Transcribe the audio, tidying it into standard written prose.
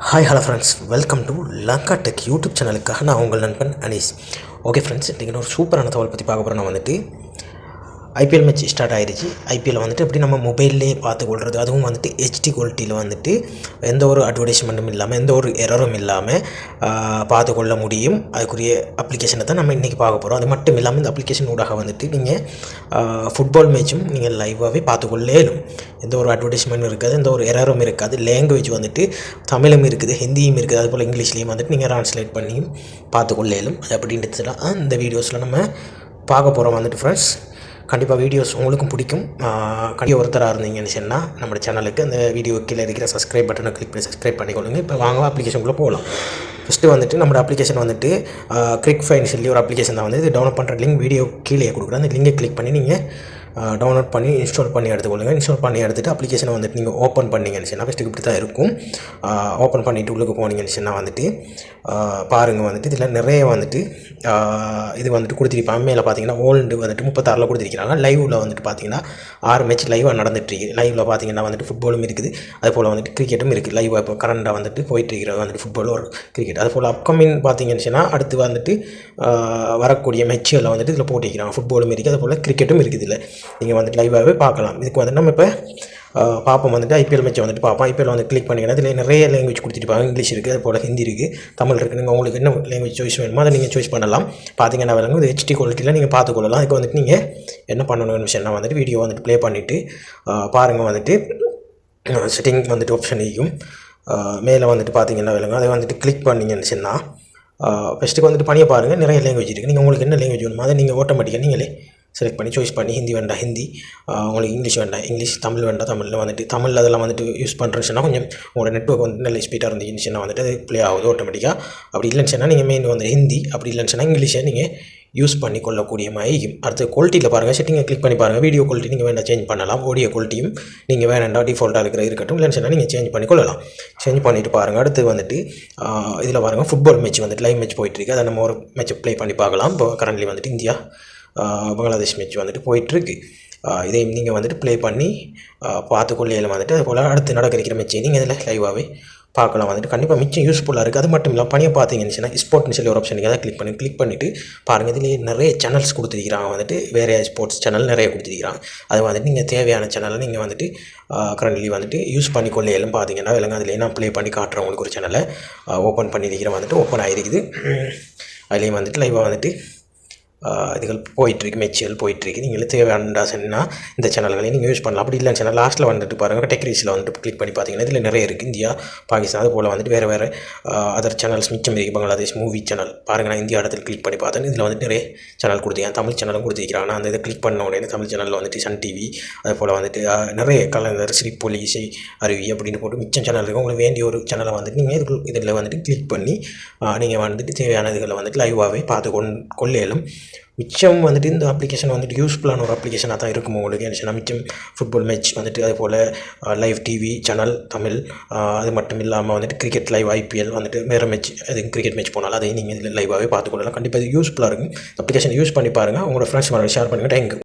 Hi hello friends, welcome to Lanka tech YouTube சேனலுக்காக நான் உங்கள் நண்பன் அனீஸ். ஓகே ஃப்ரெண்ட்ஸ், இன்றைக்கி ஒரு சூப்பரான தகவல் பற்றி பார்க்க போகிறேன். நான் வந்துட்டு ஐபிஎல் மேட்ச் ஸ்டார்ட் ஆகிடுச்சு. ஐபிஎல் வந்துட்டு எப்படி நம்ம மொபைல்லே பார்த்துக்கொள்கிறது, அதுவும் வந்துட்டு ஹெச்டி குவாலிட்டியில் வந்துட்டு எந்த ஒரு அட்வர்டைஸ்மெண்ட்டும் இல்லாமல் எந்த ஒரு எரரும் இல்லாமல் பார்த்துக்கொள்ள முடியும். அதுக்குரிய அப்ளிகேஷனை தான் நம்ம இன்றைக்கி பார்க்க போகிறோம். அது மட்டும் இல்லாமல் இந்த அப்ளிகேஷன் ஊடாக வந்துட்டு நீங்கள் ஃபுட்பால் மேட்சும் நீங்கள் லைவாகவே பார்த்துக்கொள்ளேலும். எந்த ஒரு அட்வர்டைஸ்மெண்ட்டும் இருக்காது, எந்த ஒரு எரரும் இருக்காது. லாங்குவேஜ் வந்துட்டு தமிழும் இருக்குது, ஹிந்தியும் இருக்குது, அதுபோல் இங்கிலீஷ்லேயும் வந்துட்டு நீங்கள் ட்ரான்ஸ்லேட் பண்ணியும் பார்த்துக்கொள்ளேலும். அது அப்படின்றதுலாம் இந்த வீடியோஸில் நம்ம பார்க்க போகிறோம் வந்துட்டு ஃப்ரெண்ட்ஸ். கண்டிப்பாக வீடியோஸ் உங்களுக்கும் பிடிக்கும். கண்டிப்பாக ஒருத்தராக இருந்தீங்கன்னு சொன்னால் நம்ம சேனலுக்கு அந்த வீடியோ கீழே இருக்கிற சப்ஸ்கிரைப் பட்டனை கிளிக் பண்ணி சப்ஸ்கிரைப் பண்ணிக்கொள்ளுங்க. இப்போ வாங்க அப்ளிகேஷனுக்குள்ளே போகலாம். ஃபஸ்ட்டு வந்துட்டு நம்ம அப்ளிகேஷன் வந்துட்டு கிரிக் ஃபைன் சொல்லி ஒரு அப்ளிகேஷன் தான் வந்து இது டவுன்லோட் பண்ணுற லிங்க் வீடியோ கீழே கொடுக்குறேன். அந்த லிங்கை கிளிக் பண்ணி நீங்கள் டவுன்லோட் பண்ணி இன்ஸ்டால் பண்ணி எடுத்துக்கொள்ளுங்க. இன்ஸ்டால் பண்ணி எடுத்துகிட்டு அப்ளிகேஷனை வந்துட்டு நீங்கள் ஓப்பன் பண்ணிங்கன்னு சொன்னால் ஃபஸ்ட்டு இப்படி தான் இருக்கும். ஓப்பன் பண்ணிவிட்டு உள்ளுக்கு போனீங்கன்னு சொன்னால் வந்துட்டு பாருங்கள், வந்துட்டு இதில் நிறைய வந்துட்டு இது வந்துட்டு கொடுத்துருப்பாங்க. மேலே பார்த்தீங்கன்னா ஓல்டு வந்துட்டு 36 கொடுத்துருக்கிறாங்க. லைவில் வந்துட்டு பார்த்தீங்கன்னா 6 மேட்ச் லைவாக நடந்துகிட்ருக்கு. லைவில் பார்த்தீங்கன்னா வந்துட்டு ஃபுட்பாலும் இருக்குது, அதுபோல் வந்துட்டு கிரிக்கெட்டும் இருக்குது. லைவாக இப்போ கரண்டாக வந்துட்டு போயிட்டுருக்கிறது வந்துட்டு ஃபுட்பால் ஒரு கிரிக்கெட். அதுபோல் அப்கமிங் பார்த்தீங்கன்னு சொன்னால் அடுத்து வந்துட்டு வரக்கூடிய மேட்சுகளில் வந்துட்டு இதில் போட்டிருக்கிறாங்க. ஃபுட்பாலும் இருக்குது, அதுபோல் கிரிக்கெட்டும் இருக்குது. இல்லை நீங்கள் வந்துட்டு லைவாகவே பார்க்கலாம். இதுக்கு வந்துட்டு நம்ம இப்போ பார்ப்போம். வந்துட்டு ஐபிஎல் மேட்சை வந்துட்டு பார்ப்போம். ஐபிஎல் வந்து கிளிக் பண்ணிங்கன்னா இதில் நிறைய லாங்குவேஜ் கொடுத்துருப்பாங்க. இங்கிலீஷ் இருக்குது, அது போல் ஹிந்தி இருக்குது, தமிழ் இருக்குது. நீங்கள் உங்களுக்கு என்ன லாங்குவேஜ் சாய்ஸ் வேணுமோ அதை நீங்கள் சாய்ஸ் பண்ணலாம். பார்த்தீங்கன்னா விளங்கும். இது ஹெச்டி குவாலிட்டியில் நீங்கள் பார்த்துக்கொள்ளலாம். அதுக்கு வந்துட்டு நீங்கள் என்ன பண்ணணும்னு விஷயம்னா வந்துட்டு வீடியோ வந்துட்டு ப்ளே பண்ணிவிட்டு பாருங்கள். வந்துட்டு செட்டிங் வந்துட்டு ஆப்ஷன் இருக்கும். மேலே வந்துட்டு பார்த்தீங்கன்னா விளங்கும். அதை வந்துட்டு கிளிக் பண்ணிங்கன்னு சொன்னால் ஃபஸ்ட்டுக்கு வந்துட்டு பண்ணிய பாருங்கள். நிறைய லாங்குவேஜ் இருக்குது. நீங்கள் உங்களுக்கு என்ன லாங்குவேஜ் வேணுமோ அதை நீங்கள் ஆட்டோமேட்டிக்காக நீங்களே செலக்ட் பண்ணி சாய்ஸ் பண்ணி ஹிந்தி வேண்டாம் ஹிந்தி, உங்களுக்கு இங்கிலீஷ் வேண்டாம் இங்கிலீஷ், தமிழ் வேண்டாம் தமிழில் வந்துட்டு தமிழ் அதெல்லாம் வந்துட்டு யூஸ் பண்ணுறேன்னா கொஞ்சம் உங்களோட நெட்ஒர்க் வந்து நல்ல ஸ்பீடாக இருந்துச்சுன்னா வந்துட்டு அது ப்ளே ஆகுது ஆட்டோமேட்டிக்காக. அப்படி இல்லைன்னு சொன்னால் நீங்கள் மெயின் வந்து ஹிந்தி, அப்படி இல்லைன்னு சொன்னால் இங்கிலீஷை நீங்கள் யூஸ் பண்ணி கொள்ளக்கூடிய மாதிரி. அடுத்து குவாலிட்டியில் பாருங்கள், செட்டிங்கை கிளிக் பண்ணி பாருங்கள். வீடியோ குவாலிட்டி நீங்கள் வேண்டாம் சேஞ்ச் பண்ணலாம். ஆடியோ குவாலிட்டியும் நீங்கள் வேண்டாம் டிஃபால்ட்டாக இருக்கட்டும். இல்லைன்னு சொன்னால் நீங்கள் சேஞ்ச் பண்ணி கொள்ளலாம். சேஞ்ச் பண்ணிவிட்டு பாருங்கள். அடுத்து வந்துட்டு இதில் பாருங்கள் ஃபுட்பால் மேட்ச் வந்துட்டு லைவ் மேட்ச் போயிட்டுருக்கு. அதை நம்ம ஒரு மேட்ச்சை ப்ளே பண்ணி பார்க்கலாம். இப்போ கரண்ட்லி வந்துட்டு இந்தியா பங்களாதேஷ் மேட்ச் வந்துட்டு போயிட்டுருக்கு. இதையும் நீங்கள் வந்துட்டு ப்ளே பண்ணி பார்த்துக்கொள்ளையில் வந்துட்டு அதுபோல் அடுத்து நடக்கிற மேட்ச்சை நீங்கள் இதில் லைவாகவே பார்க்கலாம். வந்துட்டு கண்டிப்பாக மிச்சம் யூஸ்ஃபுல்லாக இருக்குது. அது மட்டும் இல்லாமல் பணியை பார்த்தீங்கன்னு ஸ்போர்ட்னு சொல்லி ஒரு ஆப்ஷன் நீங்கள் அதை கிளிக் பண்ணிவிட்டு பாருங்கள். இதிலே நிறைய சேனல்ஸ் கொடுத்துருக்கிறாங்க. வந்துட்டு வேறு ஸ்போர்ட்ஸ் சேனல் நிறைய கொடுத்துருக்கிறாங்க. அது வந்துட்டு நீங்கள் தேவையான சேனலை நீங்கள் வந்துட்டு கரண்ட்லி வந்துட்டு யூஸ் பண்ணிக்கொள்ளையிலும் பார்த்தீங்கன்னா இல்லைங்க அதில் நான் ப்ளே பண்ணி காட்டுறேன். உங்களுக்கு ஒரு சேனலை ஓப்பன் பண்ணியிருக்கிறேன். வந்துட்டு ஓப்பன் ஆகிருக்குது. அதுலேயும் வந்துட்டு லைவாக வந்துட்டு இதுகள் போயிட்டுருக்கு, மேட்சுகள் போயிட்டுருக்கு. நீங்கள் தேவையான சொன்னால் இந்த சேனல்களையும் நீங்கள் யூஸ் பண்ணலாம். அப்படி இல்லை சேனல் லாஸ்ட்டில் வந்துட்டு பாருங்கள் டெக்ரீஸில் வந்துட்டு கிளிக் பண்ணி பார்த்தீங்கன்னா இதில் நிறைய இருக்குது. இந்தியா பாகிஸ்தான் அது போல் வந்துட்டு வேறு அதர் சேனல்ஸ் மிச்சம் இருக்குது. பங்களாதேஷ் மூவி சேனல் பாருங்கள். நான் இந்தியா இடத்துல கிளிக் பண்ணி பார்த்தேன். இதில் வந்துட்டு நிறைய சேனல் கொடுத்துருக்கேன். தமிழ் சேனலும் கொடுத்துருக்கிறாங்க. நான் அந்த இதை கிளிக் பண்ண உடனே தமிழ் சேனலில் வந்துட்டு சன் டிவி அது போல் வந்துட்டு நிறைய கலைஞர் ஸ்ரீபொலி இசை அருவி அப்படின்னு போட்டு மிச்சம் சேனல் இருக்குது. உங்களுக்கு வேண்டிய ஒரு சேனலை வந்துட்டு நீங்கள் இதில் வந்துட்டு கிளிக் பண்ணி நீங்கள் வந்துட்டு தேவையான இதுகளை வந்துட்டு லைவாகவே பார்த்து கொள்ளையிலும். மிச்சம் வந்துட்டு இந்த அப்ளிகேஷன் வந்துட்டு யூஸ்ஃபுல்லான ஒரு அப்ளிகேஷனாக தான் இருக்கும் உங்களுக்கு. ஏன்னா மிச்சம் ஃபுட்பால் மேட்ச் வந்துட்டு அது போல் லைவ் டிவி சேனல் தமிழ், அது மட்டும் இல்லாமல் வந்துட்டு கிரிக்கெட் லைவ் ஐபிஎல் வந்துட்டு வேறு மேட்ச் அது கிரிக்கெட் மேட்ச் போனாலும் அதையும் நீங்கள் இதில் லைவாகவே பார்த்துக்கொள்ளலாம். கண்டிப்பாக இது யூஸ்ஃபுல்லாக இருக்கும். அப்ளிகேஷன் யூஸ் பண்ணி பாருங்கள். உங்களோட ஃப்ரெண்ட்ஸ் ஷேர் பண்ணுங்கள். தேங்க்யூ.